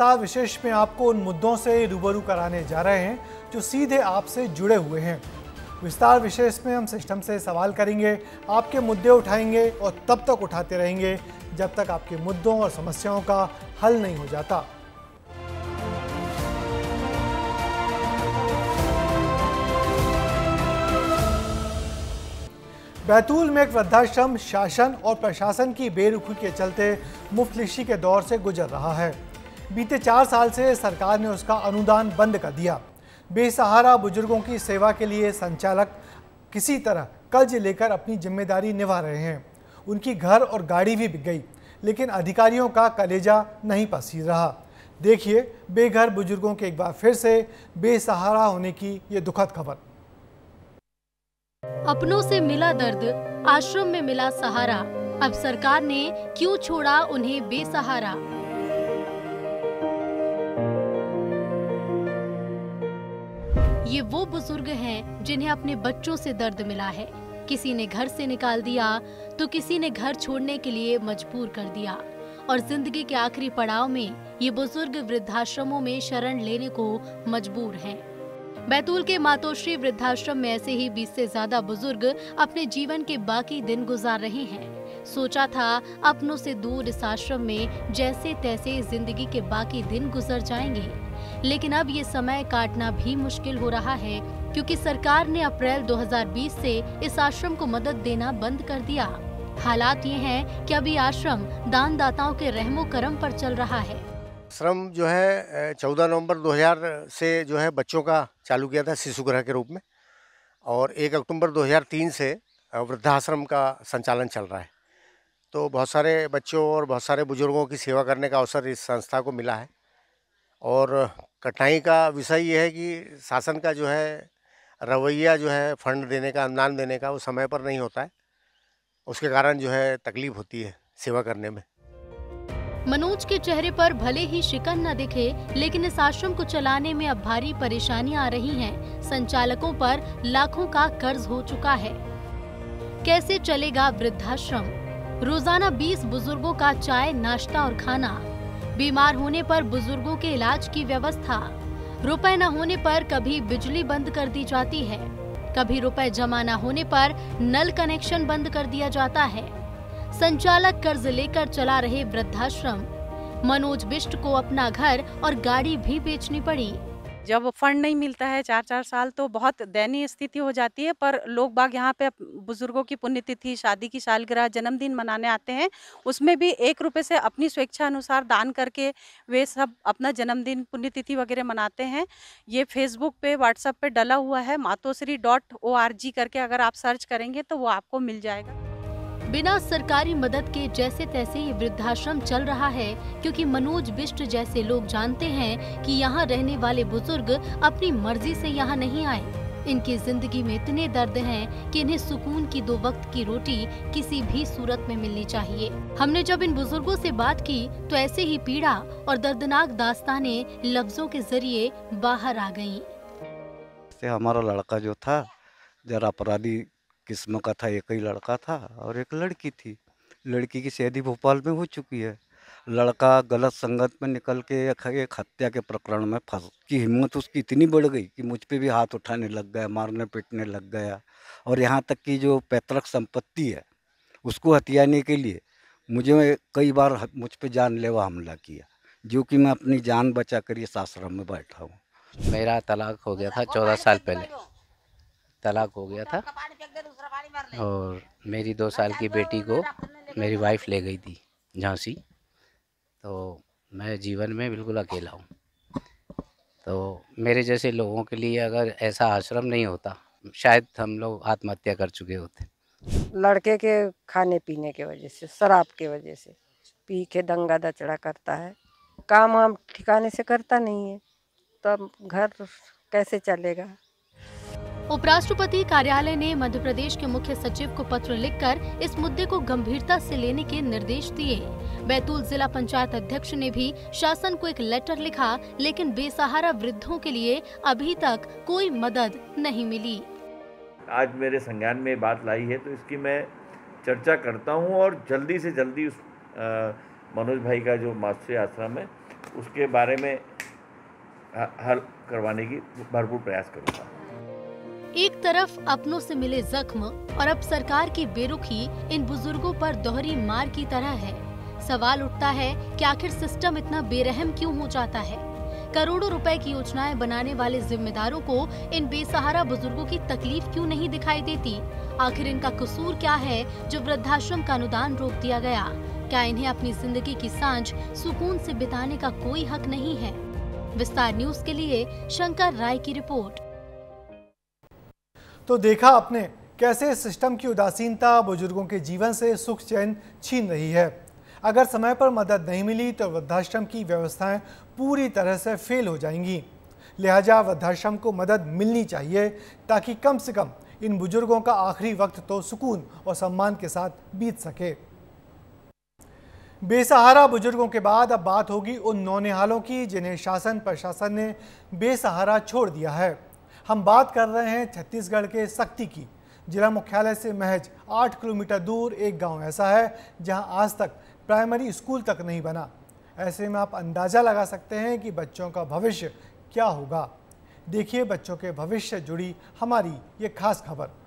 विस्तार विशेष में आपको उन मुद्दों से रूबरू कराने जा रहे हैं जो सीधे आपसे जुड़े हुए हैं। विस्तार विशेष में हम सिस्टम से सवाल करेंगे, आपके मुद्दे उठाएंगे और तब तक उठाते रहेंगे जब तक आपके मुद्दों और समस्याओं का हल नहीं हो जाता। बैतूल में एक वृद्धाश्रम शासन और प्रशासन की बेरुखी के चलते मुफ्तलिशी के दौर से गुजर रहा है। बीते 4 साल से सरकार ने उसका अनुदान बंद कर दिया। बेसहारा बुजुर्गों की सेवा के लिए संचालक किसी तरह कर्ज लेकर अपनी जिम्मेदारी निभा रहे हैं। उनकी घर और गाड़ी भी बिक गई, लेकिन अधिकारियों का कलेजा नहीं पसीज रहा। देखिए बेघर बुजुर्गों के एक बार फिर से बेसहारा होने की ये दुखद खबर। अपनों से मिला दर्द, आश्रम में मिला सहारा, अब सरकार ने क्यों छोड़ा उन्हें बेसहारा। ये वो बुजुर्ग हैं जिन्हें अपने बच्चों से दर्द मिला है। किसी ने घर से निकाल दिया तो किसी ने घर छोड़ने के लिए मजबूर कर दिया और जिंदगी के आखिरी पड़ाव में ये बुजुर्ग वृद्धाश्रमों में शरण लेने को मजबूर हैं। बैतूल के मातोश्री वृद्धाश्रम में ऐसे ही 20 से ज्यादा बुजुर्ग अपने जीवन के बाकी दिन गुजार रहे हैं। सोचा था अपनों से दूर इस आश्रम में जैसे तैसे जिंदगी के बाकी दिन गुजर जाएंगे, लेकिन अब ये समय काटना भी मुश्किल हो रहा है क्योंकि सरकार ने अप्रैल 2020 से इस आश्रम को मदद देना बंद कर दिया। हालात ये हैं कि अभी आश्रम दानदाताओं के रहमो करम पर चल रहा है। आश्रम जो है 14 नवंबर 2000 से जो है बच्चों का चालू किया था शिशु गृह के रूप में, और 1 अक्टूबर 2003 से वृद्धाश्रम का संचालन चल रहा है। तो बहुत सारे बच्चों और बहुत सारे बुजुर्गों की सेवा करने का अवसर इस संस्था को मिला है। और कठिनाई का विषय ये है कि शासन का जो है रवैया जो है फंड देने का, अनुदान देने का, वो समय पर नहीं होता है। उसके कारण जो है तकलीफ होती है सेवा करने में। मनोज के चेहरे पर भले ही शिकन न दिखे, लेकिन इस आश्रम को चलाने में अब भारी परेशानियां आ रही हैं। संचालकों पर लाखों का कर्ज हो चुका है। कैसे चलेगा वृद्धाश्रम? रोजाना 20 बुजुर्गों का चाय, नाश्ता और खाना। बीमार होने पर बुजुर्गों के इलाज की व्यवस्था। रुपए न होने पर कभी बिजली बंद कर दी जाती है, कभी रुपए जमा न होने पर नल कनेक्शन बंद कर दिया जाता है। संचालक कर्ज लेकर चला रहे वृद्धाश्रम। मनोज बिष्ट को अपना घर और गाड़ी भी बेचनी पड़ी। जब फंड नहीं मिलता है 4-4 साल तो बहुत दयनीय स्थिति हो जाती है। पर लोग बाग यहाँ पे बुजुर्गों की पुण्यतिथि, शादी की सालगिरह, जन्मदिन मनाने आते हैं। उसमें भी 1 रुपए से अपनी स्वेच्छा अनुसार दान करके वे सब अपना जन्मदिन, पुण्यतिथि वगैरह मनाते हैं। ये फेसबुक पे, व्हाट्सएप पे डला हुआ है, matosri.org करके अगर आप सर्च करेंगे तो वो आपको मिल जाएगा। बिना सरकारी मदद के जैसे तैसे ये वृद्धाश्रम चल रहा है क्योंकि मनोज बिष्ट जैसे लोग जानते हैं कि यहाँ रहने वाले बुजुर्ग अपनी मर्जी से यहाँ नहीं आए। इनकी जिंदगी में इतने दर्द हैं कि इन्हें सुकून की 2 वक्त की रोटी किसी भी सूरत में मिलनी चाहिए। हमने जब इन बुजुर्गों से बात की तो ऐसे ही पीड़ा और दर्दनाक दास्तानें लफ्जों के जरिए बाहर आ गयी। हमारा लड़का जो था जरा अपराधी किस्म का था। एक ही लड़का था और एक लड़की थी। लड़की की शादी भोपाल में हो चुकी है। लड़का गलत संगत में निकल के एक हत्या के प्रकरण में फंस की हिम्मत उसकी इतनी बढ़ गई कि मुझ पे भी हाथ उठाने लग गया, मारने पीटने लग गया। और यहाँ तक कि जो पैतृक संपत्ति है उसको हथियाने के लिए मुझे कई बार मुझ पे जानलेवा हमला किया, जो कि मैं अपनी जान बचा कर इस आश्रम में बैठा हूँ। मेरा तलाक हो गया था 14 साल पहले, तलाक हो गया था और मेरी 2 साल की बेटी को मेरी वाइफ ले गई थी झांसी। तो मैं जीवन में बिल्कुल अकेला हूँ। तो मेरे जैसे लोगों के लिए अगर ऐसा आश्रम नहीं होता शायद हम लोग आत्महत्या कर चुके होते। लड़के के खाने पीने के वजह से, शराब के वजह से पी के दंगा दचड़ा करता है। काम हम ठिकाने से करता नहीं है, तब घर कैसे चलेगा। उपराष्ट्रपति कार्यालय ने मध्य प्रदेश के मुख्य सचिव को पत्र लिखकर इस मुद्दे को गंभीरता से लेने के निर्देश दिए। बैतूल जिला पंचायत अध्यक्ष ने भी शासन को एक लेटर लिखा, लेकिन बेसहारा वृद्धों के लिए अभी तक कोई मदद नहीं मिली। आज मेरे संज्ञान में बात लाई है तो इसकी मैं चर्चा करता हूं और जल्दी से जल्दी उस मनोज भाई का जो मातृ आश्रम है उसके बारे में हल करवाने की भरपूर प्रयास करूँगा। एक तरफ अपनों से मिले जख्म और अब सरकार की बेरुखी इन बुजुर्गों पर दोहरी मार की तरह है। सवाल उठता है कि आखिर सिस्टम इतना बेरहम क्यों हो जाता है? करोड़ों रुपए की योजनाएं बनाने वाले जिम्मेदारों को इन बेसहारा बुजुर्गों की तकलीफ क्यों नहीं दिखाई देती? आखिर इनका कसूर क्या है जो वृद्धाश्रम का अनुदान रोक दिया गया? क्या इन्हें अपनी जिंदगी की सांझ सुकून से बिताने का कोई हक नहीं है? विस्तार न्यूज के लिए शंकर राय की रिपोर्ट। तो देखा आपने कैसे सिस्टम की उदासीनता बुजुर्गों के जीवन से सुख चैन छीन रही है। अगर समय पर मदद नहीं मिली तो वृद्धाश्रम की व्यवस्थाएं पूरी तरह से फेल हो जाएंगी। लिहाजा वृद्धाश्रम को मदद मिलनी चाहिए ताकि कम से कम इन बुजुर्गों का आखिरी वक्त तो सुकून और सम्मान के साथ बीत सके। बेसहारा बुजुर्गों के बाद अब बात होगी उन नौनिहालों की जिन्हें शासन प्रशासन ने बेसहारा छोड़ दिया है। हम बात कर रहे हैं छत्तीसगढ़ के सक्ती की। जिला मुख्यालय से महज 8 किलोमीटर दूर एक गांव ऐसा है जहां आज तक प्राइमरी स्कूल तक नहीं बना। ऐसे में आप अंदाज़ा लगा सकते हैं कि बच्चों का भविष्य क्या होगा। देखिए बच्चों के भविष्य से जुड़ी हमारी ये खास खबर।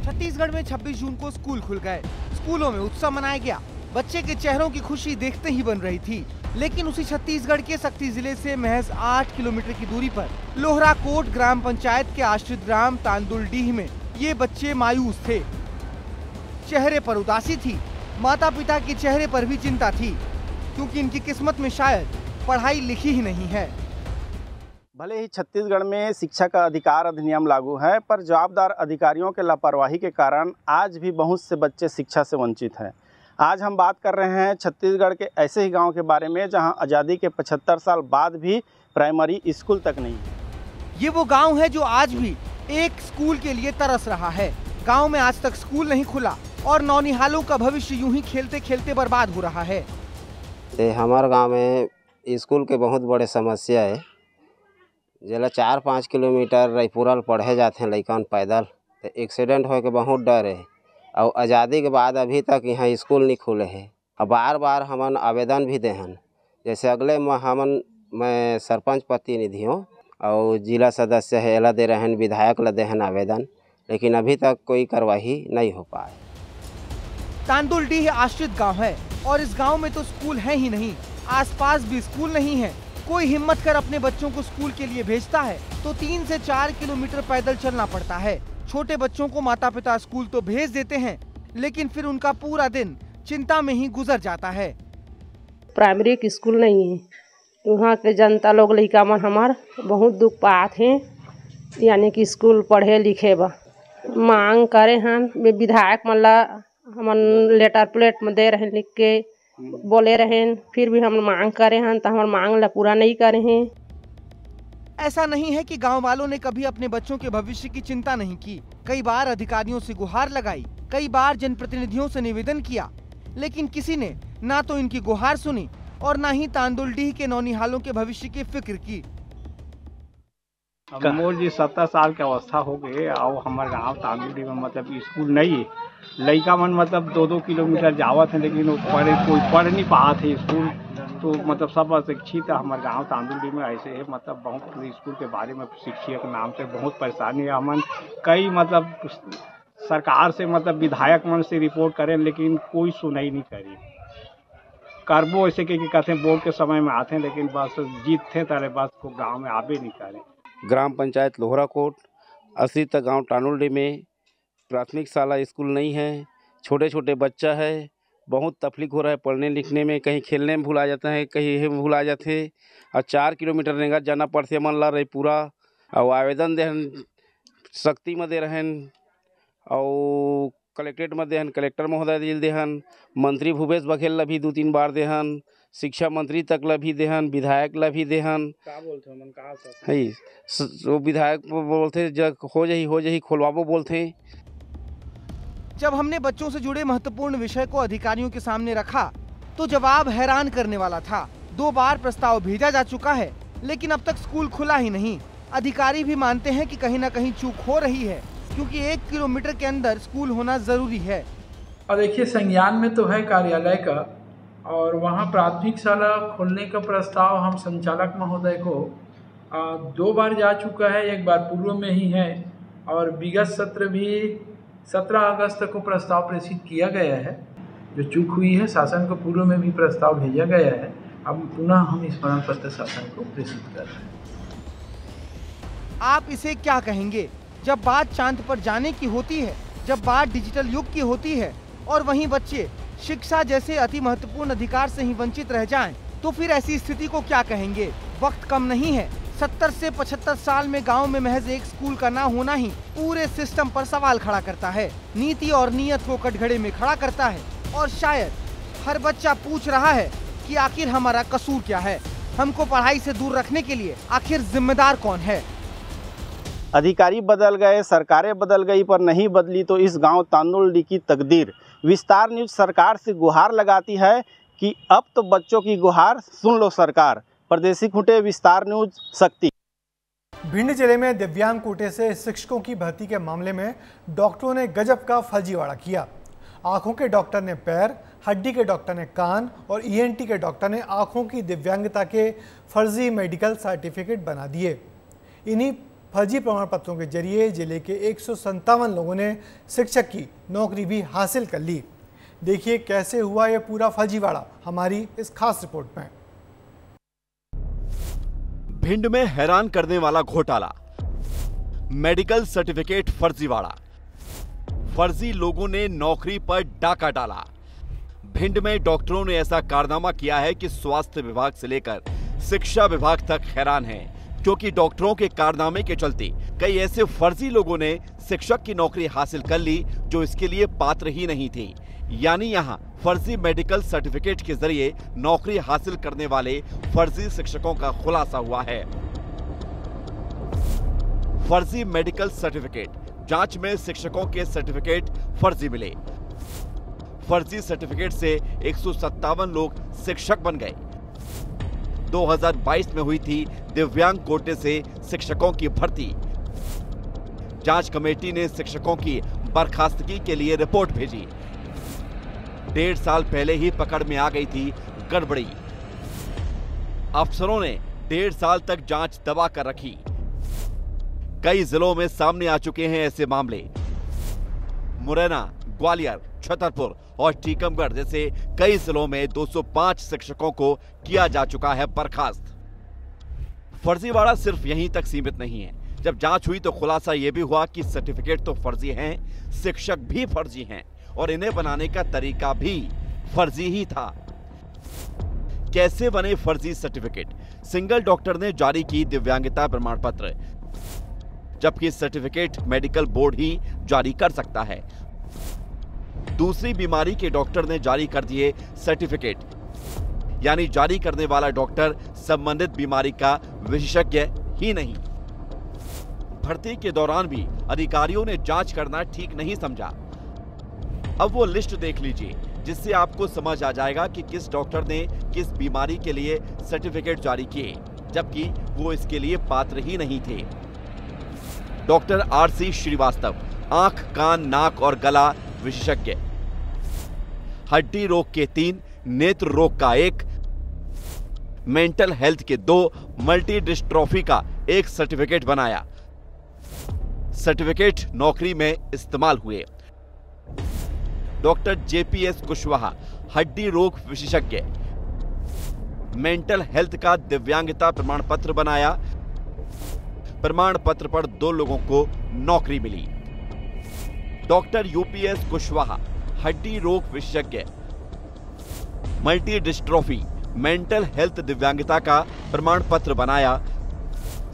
छत्तीसगढ़ में 26 जून को स्कूल खुल गए। स्कूलों में उत्सव मनाया गया। बच्चे के चेहरों की खुशी देखते ही बन रही थी। लेकिन उसी छत्तीसगढ़ के सक्ती जिले से महज 8 किलोमीटर की दूरी पर लोहराकोट ग्राम पंचायत के आश्रित ग्राम तांदुलडीह में ये बच्चे मायूस थे। चेहरे पर उदासी थी। माता पिता के चेहरे पर भी चिंता थी, क्योंकि इनकी किस्मत में शायद पढ़ाई लिखी ही नहीं है। भले ही छत्तीसगढ़ में शिक्षा का अधिकार अधिनियम लागू है, पर जवाबदार अधिकारियों के लापरवाही के कारण आज भी बहुत से बच्चे शिक्षा से वंचित हैं। आज हम बात कर रहे हैं छत्तीसगढ़ के ऐसे ही गांव के बारे में जहां आज़ादी के 75 साल बाद भी प्राइमरी स्कूल तक नहीं है। ये वो गांव है जो आज भी एक स्कूल के लिए तरस रहा है। गांव में आज तक स्कूल नहीं खुला और नौनिहालों का भविष्य यूं ही खेलते खेलते बर्बाद हो रहा है। हमारे गाँव में स्कूल के बहुत बड़े समस्या है। जिला 4-5 किलोमीटर रायपुर पढ़े जाते हैं लइकन पैदल, तो एक्सीडेंट होए के बहुत डर है। और आज़ादी के बाद अभी तक यहाँ स्कूल नहीं खुले हैं। और बार बार हमन आवेदन भी दे हन, जैसे अगले माह मैं सरपंच प्रतिनिधि हूँ और जिला सदस्य है एला दे रहे हैं, विधायक ला दे हन आवेदन, लेकिन अभी तक कोई कार्रवाई नहीं हो पाए। तांदुलडीह आश्रित गांव है और इस गांव में तो स्कूल है ही नहीं, आसपास भी स्कूल नहीं है। कोई हिम्मत कर अपने बच्चों को स्कूल के लिए भेजता है तो 3 से 4 किलोमीटर पैदल चलना पड़ता है। छोटे बच्चों को माता पिता स्कूल तो भेज देते हैं, लेकिन फिर उनका पूरा दिन चिंता में ही गुजर जाता है। प्राइमरी की स्कूल नहीं है, वहाँ के जनता लोग लड़का मन हमार बहुत दुख पात हैं, यानी कि स्कूल पढ़े लिखे बा मांग करे हन। विधायक मन ला हमन लेटर प्लेट में दे रहे लिख के बोले रहे, फिर भी हम मांग करे हन तो हमार मांग ला पूरा नहीं करे हैं। ऐसा नहीं है कि गांव वालों ने कभी अपने बच्चों के भविष्य की चिंता नहीं की। कई बार अधिकारियों से गुहार लगाई, कई बार जनप्रतिनिधियों से निवेदन किया, लेकिन किसी ने ना तो इनकी गुहार सुनी और ना ही तांदुलडीह के नौनिहालों के भविष्य की फिक्र की। मोर जी 70 साल के अवस्था हो गए और हमारे गाँव तांदुलडीह में मतलब स्कूल नहीं है। लड़का मन मतलब 2-2 किलोमीटर जावत है, लेकिन वो कोई पढ़ नहीं पाते थे स्कूल। तो मतलब सब अशिक्षित हमारे गांव तांदुलडीह में ऐसे है। मतलब बहुत स्कूल के बारे में शिक्षक के नाम से बहुत परेशानी है। हमन कई मतलब सरकार से मतलब विधायक मन से रिपोर्ट करें, लेकिन कोई सुनाई नहीं करी। करबो ऐसे कि कहते हैं बोर्ड के समय में आते हैं, लेकिन बस जीतते तारे बस को गाँव में आबे नहीं करें। ग्राम पंचायत लोहराकोट आश्रित गाँव तांदुलडीह में प्राथमिक शाला स्कूल नहीं है। छोटे छोटे बच्चा है, बहुत तकलीफ हो रहा है पढ़ने लिखने में। कहीं खेलने में भूला जाता है, कहीं भूला जाते हैं। और 4 किलोमीटर रेंगा जाना पड़ते मन ला रायपुरा। और आवेदन देहन सक्ती में दे रहन और कलेक्ट्रेट में देहन, कलेक्टर महोदय दिल देहन, मंत्री भूपेश बघेल ला भी 2-3 बार देहन, शिक्षा मंत्री तक ला भी देहन, विधायक ला भी देहन। का बोलते मन का है वो विधायक बोलते जब हो जाही खोलवाबो बोलते। जब हमने बच्चों से जुड़े महत्वपूर्ण विषय को अधिकारियों के सामने रखा तो जवाब हैरान करने वाला था। 2 बार प्रस्ताव भेजा जा चुका है, लेकिन अब तक स्कूल खुला ही नहीं। अधिकारी भी मानते हैं कि कहीं न कहीं चूक हो रही है, क्योंकि 1 किलोमीटर के अंदर स्कूल होना जरूरी है। और देखिए, संज्ञान में तो है कार्यालय का, और वहाँ प्राथमिक शाला खोलने का प्रस्ताव हम संचालक महोदय को 2 बार जा चुका है, 1 बार पूर्व में ही है, और विगत सत्र भी 17 अगस्त को प्रस्ताव प्रेषित किया गया है। जो चूक हुई है, शासन को पूर्व में भी प्रस्ताव भेजा गया है। अब पुनः हम स्मरण पत्र शासन को प्रेषित कर रहे हैं। आप इसे क्या कहेंगे? जब बात चांद पर जाने की होती है, जब बात डिजिटल युग की होती है, और वहीं बच्चे शिक्षा जैसे अति महत्वपूर्ण अधिकार से ही वंचित रह जाएं, तो फिर ऐसी स्थिति को क्या कहेंगे? वक्त कम नहीं है। 70 से 75 साल में गांव में महज एक स्कूल का ना होना ही पूरे सिस्टम पर सवाल खड़ा करता है, नीति और नीयत को कटघरे में खड़ा करता है। और शायद हर बच्चा पूछ रहा है कि आखिर हमारा कसूर क्या है? हमको पढ़ाई से दूर रखने के लिए आखिर जिम्मेदार कौन है? अधिकारी बदल गए, सरकारें बदल गई, पर नहीं बदली तो इस गांव तानुलडी की तकदीर। विस्तार न्यूज सरकार से गुहार लगाती है कि अब तो बच्चों की गुहार सुन लो सरकार। परदेसी खूंटे, विस्तार न्यूज, शक्ति। भिंड जिले में दिव्यांग कोटे से शिक्षकों की भर्ती के मामले में डॉक्टरों ने गजब का फर्जीवाड़ा किया। आंखों के डॉक्टर ने पैर, हड्डी के डॉक्टर ने कान और ईएनटी के डॉक्टर ने आंखों की दिव्यांगता के फर्जी मेडिकल सर्टिफिकेट बना दिए। इन्हीं फर्जी प्रमाण पत्रों के जरिए जिले के 157 लोगों ने शिक्षक की नौकरी भी हासिल कर ली। देखिए कैसे हुआ यह पूरा फर्जीवाड़ा हमारी इस खास रिपोर्ट में। भिंड में हैरान करने वाला घोटाला, मेडिकल सर्टिफिकेट फर्जीवाड़ा, फर्जी लोगों ने नौकरी पर डाका डाला। भिंड में डॉक्टरों ने ऐसा कारनामा किया है कि स्वास्थ्य विभाग से लेकर शिक्षा विभाग तक हैरान हैं, क्योंकि डॉक्टरों के कारनामे के चलते कई ऐसे फर्जी लोगों ने शिक्षक की नौकरी हासिल कर ली जो इसके लिए पात्र ही नहीं थे। यानी यहां फर्जी मेडिकल सर्टिफिकेट के जरिए नौकरी हासिल करने वाले फर्जी शिक्षकों का खुलासा हुआ है। फर्जी मेडिकल सर्टिफिकेट, जांच में शिक्षकों के सर्टिफिकेट फर्जी मिले। फर्जी सर्टिफिकेट से 157 लोग शिक्षक बन गए। 2022 में हुई थी दिव्यांग कोटे से शिक्षकों की भर्ती। जांच कमेटी ने शिक्षकों की बर्खास्तगी के लिए रिपोर्ट भेजी। 1.5 साल पहले ही पकड़ में आ गई थी गड़बड़ी। अफसरों ने 1.5 साल तक जांच दबा कर रखी। कई जिलों में सामने आ चुके हैं ऐसे मामले। मुरैना, ग्वालियर, छतरपुर और टीकमगढ़ जैसे कई जिलों में 205 शिक्षकों को किया जा चुका है बर्खास्त। फर्जीवाड़ा सिर्फ यहीं तक सीमित नहीं है। जब जांच हुई तो खुलासा यह भी हुआ कि सर्टिफिकेट तो फर्जी हैं, शिक्षक भी फर्जी हैं और इन्हें बनाने का तरीका भी फर्जी ही था। कैसे बने फर्जी सर्टिफिकेट? सिंगल डॉक्टर ने जारी की दिव्यांगता प्रमाण पत्र, जबकि सर्टिफिकेट मेडिकल बोर्ड ही जारी कर सकता है। दूसरी बीमारी के डॉक्टर ने जारी कर दिए सर्टिफिकेट, यानी जारी करने वाला डॉक्टर संबंधित बीमारी का विशेषज्ञ ही नहीं। भर्ती के दौरान भी अधिकारियों ने जांच करना ठीक नहीं समझा। अब वो लिस्ट देख लीजिए, जिससे आपको समझ आ जाएगा कि किस डॉक्टर ने किस बीमारी के लिए सर्टिफिकेट जारी किए, जबकि वो इसके लिए पात्र ही नहीं थे। डॉक्टर आरसी श्रीवास्तव, आंख, कान, नाक और गला विशेषज्ञ, हड्डी रोग के 3, नेत्र रोग का 1, मेंटल हेल्थ के 2, मल्टी डिस्ट्रॉफी का 1 सर्टिफिकेट बनाया। सर्टिफिकेट नौकरी में इस्तेमाल हुए। डॉक्टर जेपीएस कुशवाहा, हड्डी रोग विशेषज्ञ, मेंटल हेल्थ का दिव्यांगता प्रमाण पत्र बनाया। प्रमाण पत्र पर 2 लोगों को नौकरी मिली। डॉक्टर यूपीएस कुशवाहा, हड्डी रोग विशेषज्ञ, मल्टी डिस्ट्रॉफी, मेंटल हेल्थ दिव्यांगता का प्रमाण पत्र बनाया।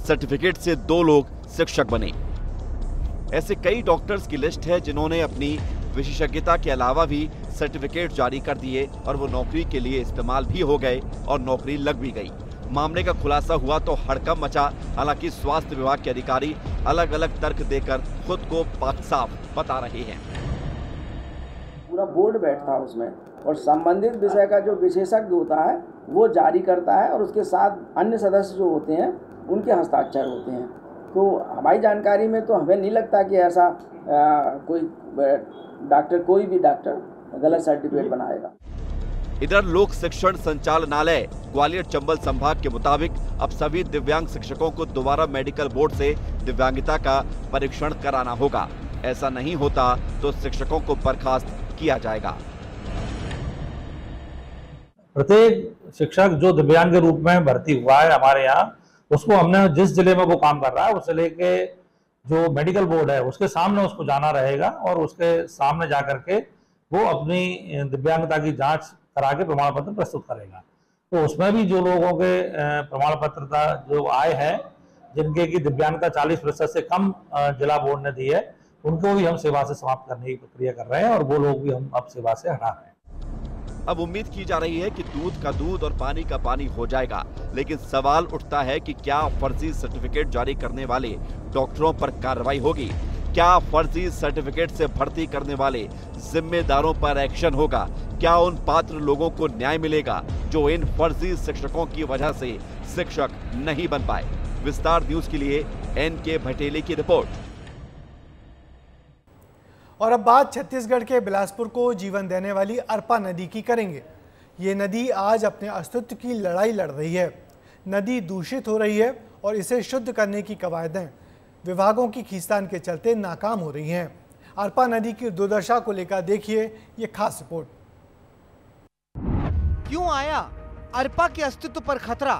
सर्टिफिकेट से 2 लोग शिक्षक बने। ऐसे कई डॉक्टर्स की लिस्ट है जिन्होंने अपनी विशेषज्ञता के अलावा भी सर्टिफिकेट जारी कर दिए और वो नौकरी के लिए इस्तेमाल भी हो गए और नौकरी लग भी गई। मामले का खुलासा हुआ तो हड़कंप मचा। हालांकि स्वास्थ्य विभाग के अधिकारी अलग अलग तर्क देकर खुद को पाक साफ बता रहे हैं। पूरा बोर्ड बैठता है उसमें और संबंधित विषय का जो विशेषज्ञ होता है वो जारी करता है और उसके साथ अन्य सदस्य जो होते हैं उनके हस्ताक्षर होते हैं। तो हमारी जानकारी में तो हमें नहीं लगता कि ऐसा कोई डॉक्टर, कोई भी डॉक्टर गलत सर्टिफिकेट बनाएगा। इधर लोक शिक्षण संचालनालय ग्वालियर चंबल संभाग के मुताबिक अब सभी दिव्यांग शिक्षकों को दोबारा मेडिकल बोर्ड से दिव्यांगता का परीक्षण कराना होगा। ऐसा नहीं होता तो शिक्षकों को बर्खास्त किया जाएगा। प्रत्येक शिक्षक जो दिव्यांग के रूप में भर्ती हुआ है हमारे यहाँ, उसको हमने जिस जिले में वो काम कर रहा है उस जिले के जो मेडिकल बोर्ड है उसके सामने उसको जाना रहेगा और उसके सामने जा करके वो अपनी दिव्यांगता की जांच करा के प्रमाण पत्र प्रस्तुत करेगा। तो उसमें भी जो लोगों के प्रमाण पत्र जो आए हैं जिनके की दिव्यांगता 40% से कम जिला बोर्ड ने दी है, उनको भी हम सेवा से समाप्त करने की प्रक्रिया कर रहे हैं और वो लोग भी हम अब सेवा से हटा रहे हैं। अब उम्मीद की जा रही है कि दूध का दूध और पानी का पानी हो जाएगा, लेकिन सवाल उठता है कि क्या फर्जी सर्टिफिकेट जारी करने वाले डॉक्टरों पर कार्रवाई होगी? क्या फर्जी सर्टिफिकेट से भर्ती करने वाले जिम्मेदारों पर एक्शन होगा? क्या उन पात्र लोगों को न्याय मिलेगा जो इन फर्जी शिक्षकों की वजह से शिक्षक नहीं बन पाए? विस्तार न्यूज के लिए NK भटेले की रिपोर्ट। और अब बात छत्तीसगढ़ के बिलासपुर को जीवन देने वाली अरपा नदी की करेंगे। ये नदी आज अपने अस्तित्व की लड़ाई लड़ रही है। नदी दूषित हो रही है और इसे शुद्ध करने की कवायदें विभागों की खींचतान के चलते नाकाम हो रही हैं। अरपा नदी की दुर्दशा को लेकर देखिए ये खास रिपोर्ट। क्यों आया अरपा के अस्तित्व पर खतरा?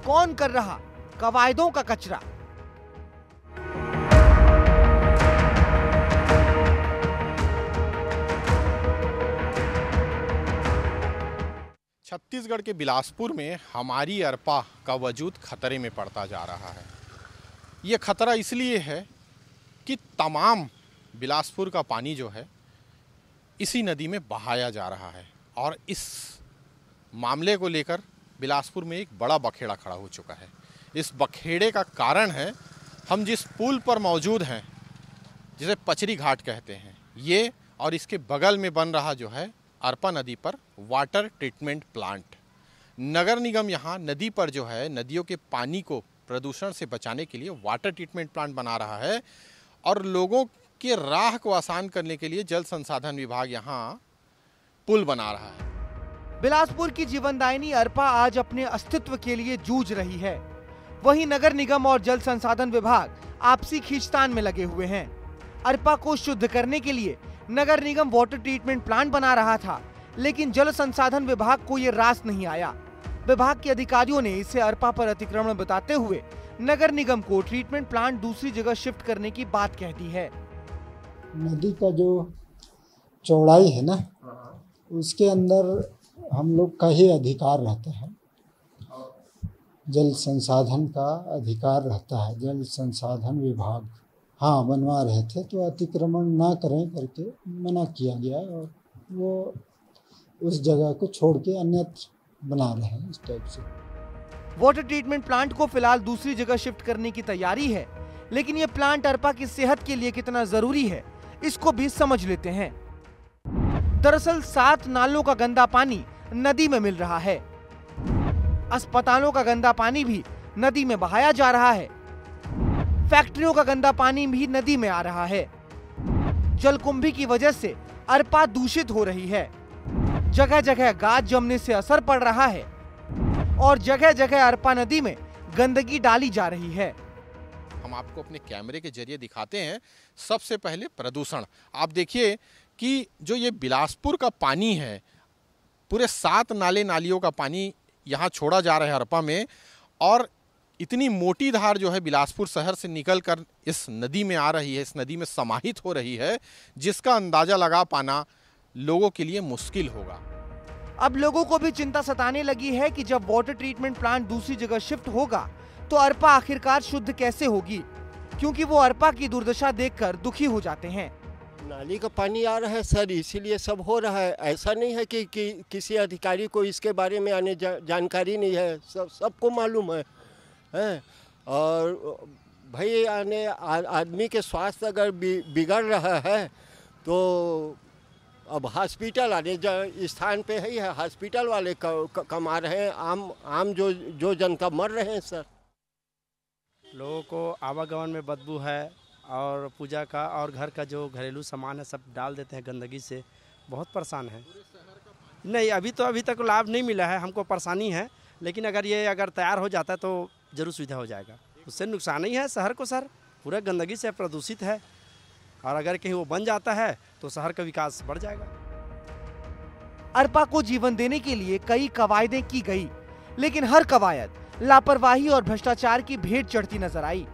कौन कर रहा कवायदों का कचरा? छत्तीसगढ़ के बिलासपुर में हमारी अरपा का वजूद खतरे में पड़ता जा रहा है। ये खतरा इसलिए है कि तमाम बिलासपुर का पानी जो है इसी नदी में बहाया जा रहा है और इस मामले को लेकर बिलासपुर में एक बड़ा बखेड़ा खड़ा हो चुका है। इस बखेड़े का कारण है हम जिस पुल पर मौजूद हैं, जिसे पचरी घाट कहते हैं, ये और इसके बगल में बन रहा जो है अरपा नदी पर वाटर ट्रीटमेंट प्लांट। नगर निगम यहाँ नदी पर जो है नदियों के पानी को प्रदूषण से बचाने के लिए वाटर ट्रीटमेंट प्लांट बना रहा है और लोगों के राह को आसान करने के लिए जल संसाधन विभाग यहाँ पुल बना रहा है। बिलासपुर की जीवनदायिनी अरपा आज अपने अस्तित्व के लिए जूझ रही है। वहीं नगर निगम और जल संसाधन विभाग आपसी खींचतान में लगे हुए हैं। अरपा को शुद्ध करने के लिए नगर निगम वाटर ट्रीटमेंट प्लांट बना रहा था, लेकिन जल संसाधन विभाग को ये रास नहीं आया। विभाग के अधिकारियों ने इसे अरपा पर अतिक्रमण बताते हुए नगर निगम को ट्रीटमेंट प्लांट दूसरी जगह शिफ्ट करने की बात कह दी है। नदी का जो चौड़ाई है ना, उसके अंदर हम लोग का ही अधिकार रहता है, जल संसाधन का अधिकार रहता है। जल संसाधन विभाग हाँ बनवा रहे थे तो अतिक्रमण ना करें करके मना किया गया और वो उस जगह को छोड़ के अन्यत्र बना रहे हैं इस टाइप से। वाटर ट्रीटमेंट प्लांट को फिलहाल दूसरी जगह शिफ्ट करने की तैयारी है, लेकिन ये प्लांट अरपा की सेहत के लिए कितना जरूरी है इसको भी समझ लेते हैं। दरअसल 7 नालों का गंदा पानी नदी में मिल रहा है। अस्पतालों का गंदा पानी भी नदी में बहाया जा रहा है। फैक्ट्रियों का गंदा पानी भी नदी में आ रहा है। जलकुंभी की वजह से अरपा दूषित हो रही है। जगह जगह गाद जमने से असर पड़ रहा है और जगह जगह अरपा नदी में गंदगी डाली जा रही है। हम आपको अपने कैमरे के जरिए दिखाते हैं। सबसे पहले प्रदूषण आप देखिए कि जो ये बिलासपुर का पानी है, पूरे 7 नाले नालियों का पानी यहाँ छोड़ा जा रहा है अरपा में, और इतनी मोटी धार जो है बिलासपुर शहर से निकलकर इस नदी में आ रही है, इस नदी में समाहित हो रही है, जिसका अंदाजा लगा पाना लोगों के लिए मुश्किल होगा। अब लोगों को भी चिंता सताने लगी है कि जब वाटर ट्रीटमेंट प्लांट दूसरी जगह शिफ्ट होगा तो अरपा आखिरकार शुद्ध कैसे होगी, क्योंकि वो अरपा की दुर्दशा देखकर दुखी हो जाते हैं। नाली का पानी आ रहा है सर, इसीलिए सब हो रहा है। ऐसा नहीं है कि किसी अधिकारी को इसके बारे में आने जानकारी नहीं है, सबको मालूम है। और भाई आदमी के स्वास्थ्य अगर बिगड़ रहा है तो अब हॉस्पिटल आने स्थान पे ही है, हॉस्पिटल वाले कमा रहे हैं, आम जो जनता मर रहे हैं सर। लोगों को आवागमन में बदबू है और पूजा का और घर का जो घरेलू सामान है सब डाल देते हैं गंदगी से, बहुत परेशान है। नहीं, अभी तक लाभ नहीं मिला है, हमको परेशानी है, लेकिन अगर तैयार हो जाता है तो ज़रूर सुविधा हो जाएगा। उससे नुकसान ही है शहर को सर, पूरा गंदगी से प्रदूषित है, और अगर कहीं वो बन जाता है तो शहर का विकास बढ़ जाएगा। अरपा को जीवन देने के लिए कई कवायदें की गई, लेकिन हर कवायद लापरवाही और भ्रष्टाचार की भेंट चढ़ती नजर आई।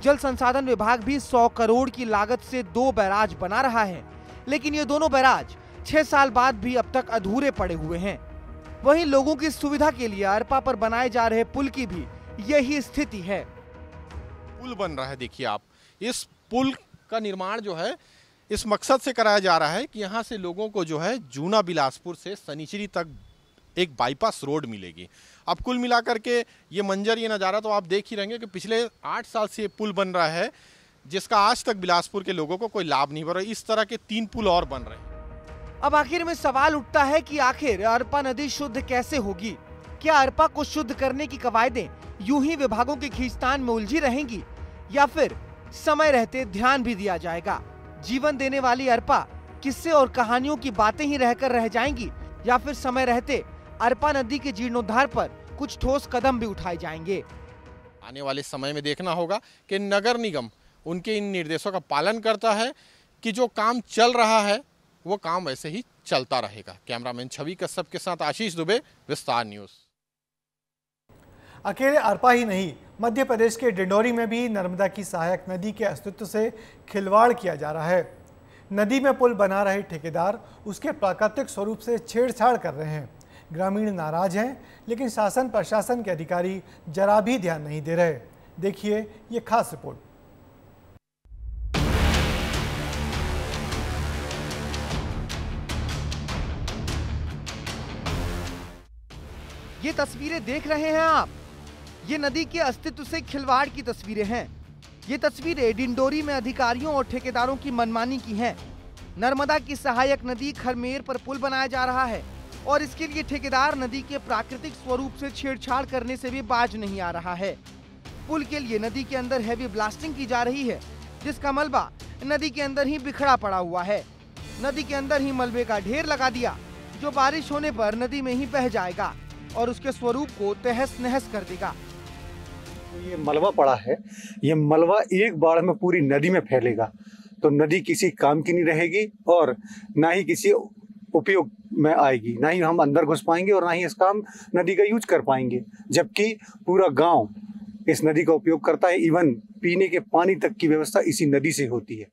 जल संसाधन विभाग भी 100 करोड़ की लागत से 2 बैराज बना रहा है, लेकिन ये दोनों बैराज 6 साल बाद भी अब तक अधूरे पड़े हुए हैं। वहीं लोगों की सुविधा के लिए अरपा पर बनाए जा रहे पुल की भी यही स्थिति है। पुल बन रहा है, देखिए आप, इस पुल का निर्माण जो है इस मकसद से कराया जा रहा है कि यहाँ से लोगों को जो है जूना बिलासपुर से शनिचरी तक एक बाईपास रोड मिलेगी। अब कुल मिलाकर के ये मंजर, ये नज़ारा तो आप देख ही रहेंगे कि पिछले 8 साल से ये पुल बन रहा है, जिसका आज तक बिलासपुर के लोगों को कोई लाभ नहीं हो रहा। इस तरह के 3 पुल और बन रहे हैं। अब आखिर में सवाल उठता है कि आखिर अरपा नदी शुद्ध कैसे होगी? क्या अरपा को शुद्ध करने की कवायदें यूं ही विभागों के खींचतान में उलझी रहेंगी, या फिर समय रहते ध्यान भी दिया जाएगा? जीवन देने वाली अरपा किस्से और कहानियों की बातें ही रहकर रह जाएंगी, या फिर समय रहते अरपा नदी के जीर्णोद्धार पर कुछ ठोस कदम भी उठाए जाएंगे? आने वाले समय में देखना होगा कि नगर निगम उनके इन निर्देशों का पालन करता है कि जो काम चल रहा है वो काम वैसे ही चलता रहेगा। कैमरामैन छवि कश्यप के साथ आशीष दुबे, विस्तार न्यूज। अकेले अरपा ही नहीं, मध्य प्रदेश के डिंडोरी में भी नर्मदा की सहायक नदी के अस्तित्व से खिलवाड़ किया जा रहा है। नदी में पुल बना रहे ठेकेदार उसके प्राकृतिक स्वरूप से छेड़छाड़ कर रहे हैं। ग्रामीण नाराज हैं, लेकिन शासन प्रशासन के अधिकारी जरा भी ध्यान नहीं दे रहे। देखिए ये खास रिपोर्ट। ये तस्वीरें देख रहे हैं आप, ये नदी के अस्तित्व से खिलवाड़ की तस्वीरें हैं। ये तस्वीरें डिंडोरी में अधिकारियों और ठेकेदारों की मनमानी की हैं। नर्मदा की सहायक नदी खरमेर पर पुल बनाया जा रहा है और इसके लिए ठेकेदार नदी के प्राकृतिक स्वरूप से छेड़छाड़ करने से भी बाज नहीं आ रहा है। पुल के लिए नदी के अंदर हैवी ब्लास्टिंग की जा रही है, जिसका मलबा नदी के अंदर ही बिखरा पड़ा हुआ है। नदी के अंदर ही मलबे का ढेर लगा दिया, जो बारिश होने पर नदी में ही बह जाएगा और उसके स्वरूप को तहस नहस कर देगा। ये मलबा पड़ा है, ये मलबा एक बार में पूरी नदी में फैलेगा तो नदी किसी काम की नहीं रहेगी और ना ही किसी उपयोग में आएगी, ना ही हम अंदर घुस पाएंगे और ना ही इस काम नदी का यूज कर पाएंगे, जबकि पूरा गांव इस नदी का उपयोग करता है। इवन पीने के पानी तक की व्यवस्था इसी नदी से होती है।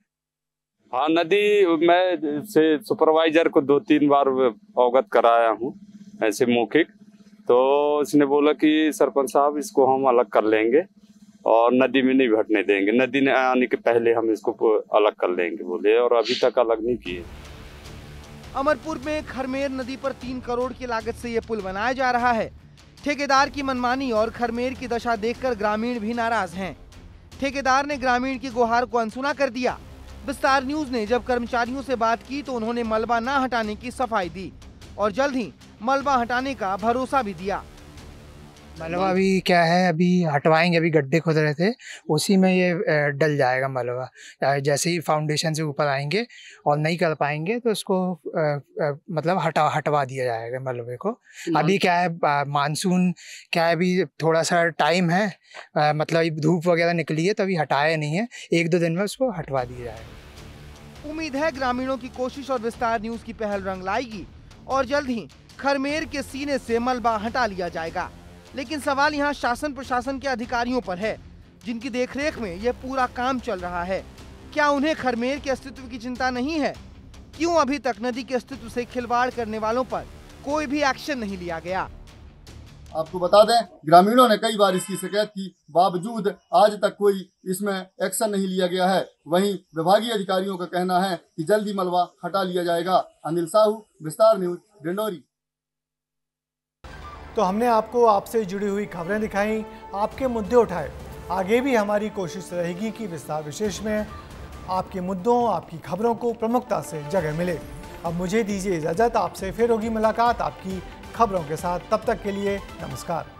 हाँ, नदी मैं से सुपरवाइजर को 2-3 बार अवगत कराया हूँ ऐसे मौखिक, तो उसने बोला कि सरपंच साहब इसको हम अलग कर लेंगे और नदी में नहीं भटने देंगे, नदी ने आने के पहले हम इसको अलग कर लेंगे बोले, और अभी तक अलग नहीं किए। अमरपुर में खरमेर नदी पर 3 करोड़ की लागत से ये पुल बनाया जा रहा है। ठेकेदार की मनमानी और खरमेर की दशा देखकर ग्रामीण भी नाराज हैं। ठेकेदार ने ग्रामीण की गुहार को अनसुना कर दिया। विस्तार न्यूज ने जब कर्मचारियों से बात की तो उन्होंने मलबा न हटाने की सफाई दी और जल्द ही मलबा हटाने का भरोसा भी दिया। मलबा अभी क्या है, अभी हटवाएंगे, अभी गड्ढे खोद रहे थे, उसी में ये डल जाएगा मलबा। जैसे ही फाउंडेशन से ऊपर आएंगे और नहीं कर पाएंगे तो उसको मतलब हटवा दिया जाएगा मलबे को। अभी क्या है, मानसून क्या है, अभी थोड़ा सा टाइम है, मतलब धूप वगैरह निकली है तो अभी हटाया नहीं है, 1-2 दिन में उसको हटवा दिया जाएगा। उम्मीद है ग्रामीणों की कोशिश और विस्तार न्यूज की पहल रंग लाएगी और जल्द ही खरमेर के सीने से मलबा हटा लिया जाएगा। लेकिन सवाल यहाँ शासन प्रशासन के अधिकारियों पर है, जिनकी देखरेख में यह पूरा काम चल रहा है। क्या उन्हें खरमेर के अस्तित्व की चिंता नहीं है? क्यों अभी तक नदी के अस्तित्व से खिलवाड़ करने वालों पर कोई भी एक्शन नहीं लिया गया? आपको बता दें, ग्रामीणों ने कई बार इसकी शिकायत की, बावजूद आज तक कोई इसमें एक्शन नहीं लिया गया है। वहीं विभागीय अधिकारियों का कहना है कि जल्द ही मलबा हटा लिया जाएगा। अनिल साहू, विस्तार न्यूज, डिंडोरी। तो हमने आपको आपसे जुड़ी हुई खबरें दिखाई, आपके मुद्दे उठाए। आगे भी हमारी कोशिश रहेगी कि विस्तार विशेष में आपके मुद्दों, आपकी खबरों को प्रमुखता से जगह मिले। अब मुझे दीजिए इजाज़त, आपसे फिर होगी मुलाकात आपकी खबरों के साथ। तब तक के लिए नमस्कार।